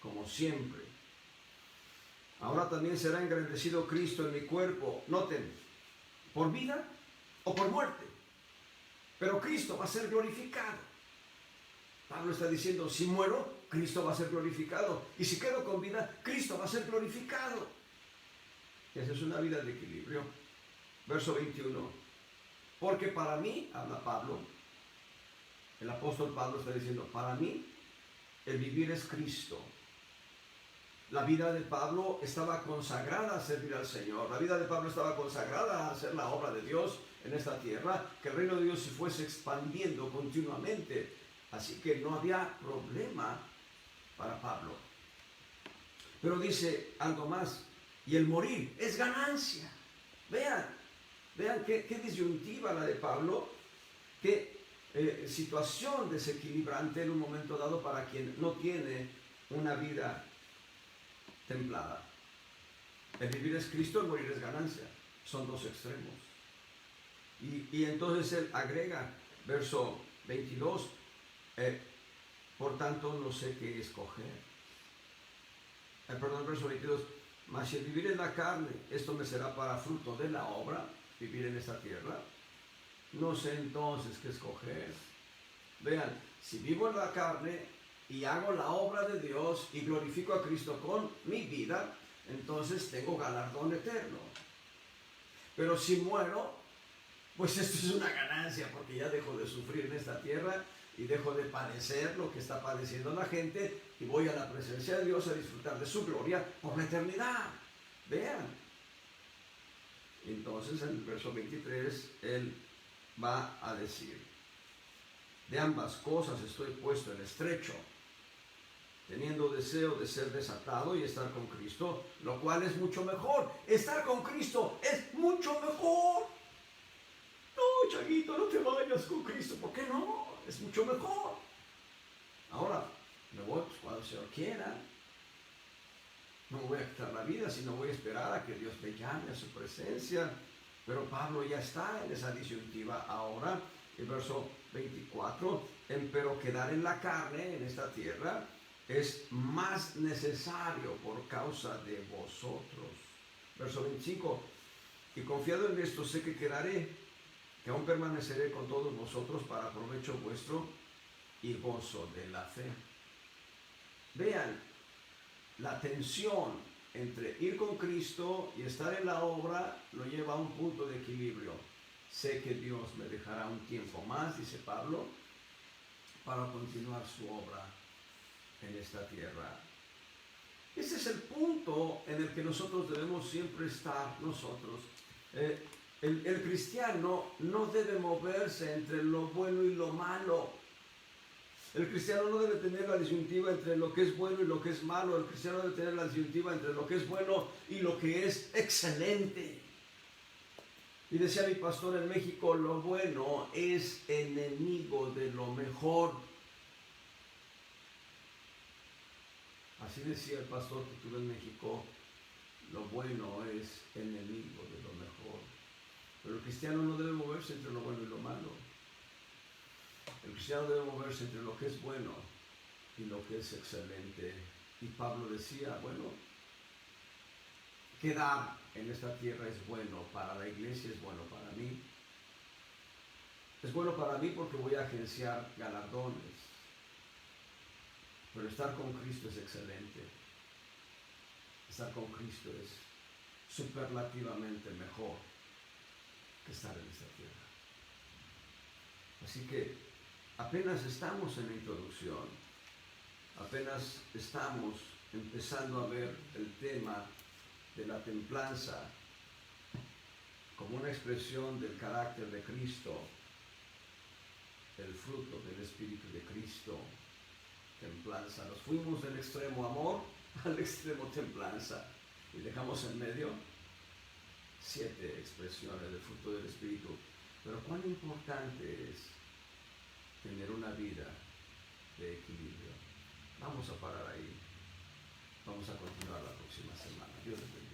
como siempre. Ahora también será engrandecido Cristo en mi cuerpo. Noten, por vida o por muerte. Pero Cristo va a ser glorificado. Pablo está diciendo, si muero, Cristo va a ser glorificado. Y si quedo con vida, Cristo va a ser glorificado. Y esa es una vida de equilibrio. Verso 21. Porque para mí, habla Pablo, el apóstol Pablo está diciendo, para mí el vivir es Cristo. La vida de Pablo estaba consagrada a servir al Señor. La vida de Pablo estaba consagrada a hacer la obra de Dios en esta tierra, que el reino de Dios se fuese expandiendo continuamente. Así que no había problema para Pablo. Pero dice algo más, y el morir es ganancia. Vean qué disyuntiva la de Pablo, qué situación desequilibrante en un momento dado para quien no tiene una vida templada. El vivir es Cristo, el morir es ganancia. Son dos extremos. Y entonces él agrega, verso 22, por tanto no sé qué escoger. Verso 22, mas si el vivir en la carne, esto me será para fruto de la obra, vivir en esta tierra, no sé entonces qué escoger. Vean, si vivo en la carne y hago la obra de Dios y glorifico a Cristo con mi vida, entonces tengo galardón eterno. Pero si muero, pues esto es una ganancia, porque ya dejo de sufrir en esta tierra y dejo de padecer lo que está padeciendo la gente y voy a la presencia de Dios a disfrutar de su gloria por la eternidad. Vean. Entonces en el verso 23 él va a decir, de ambas cosas estoy puesto en estrecho, teniendo deseo de ser desatado y estar con Cristo, lo cual es mucho mejor. Estar con Cristo es mucho mejor. No, Chaguito, no te vayas con Cristo. ¿Por qué no? Es mucho mejor. Ahora, me voy pues, cuando el Señor quiera. No voy a quitar la vida, sino voy a esperar a que Dios me llame a su presencia. Pero Pablo ya está en esa disyuntiva ahora. El verso 24, pero quedar en la carne, en esta tierra, es más necesario por causa de vosotros. Verso 25, y confiado en esto sé que quedaré, que aún permaneceré con todos vosotros para provecho vuestro y gozo de la fe. Vean la tensión entre ir con Cristo y estar en la obra, lo lleva a un punto de equilibrio. Sé que Dios me dejará un tiempo más, dice Pablo, para continuar su obra en esta tierra. Ese es el punto en el que nosotros debemos siempre estar nosotros. El cristiano no debe moverse entre lo bueno y lo malo. El cristiano no debe tener la disyuntiva entre lo que es bueno y lo que es malo. El cristiano debe tener la disyuntiva entre lo que es bueno y lo que es excelente. Y decía mi pastor en México, lo bueno es enemigo de lo mejor. Así decía el pastor que tuve en México, lo bueno es enemigo de lo mejor. Pero el cristiano no debe moverse entre lo bueno y lo malo. El cristiano debe moverse entre lo que es bueno y lo que es excelente. Y Pablo decía, bueno, quedar en esta tierra es bueno para la iglesia, es bueno para mí. Es bueno para mí porque voy a agenciar galardones. Pero estar con Cristo es excelente. Estar con Cristo es superlativamente mejor que estar en esta tierra. Así que apenas estamos en la introducción, apenas estamos empezando a ver el tema de la templanza como una expresión del carácter de Cristo, el fruto del Espíritu de Cristo, templanza. Nos fuimos del extremo amor al extremo templanza y dejamos en medio 7 expresiones del fruto del Espíritu. Pero cuán importante es tener una vida de equilibrio. Vamos a parar ahí. Vamos a continuar la próxima semana. Dios te bendiga.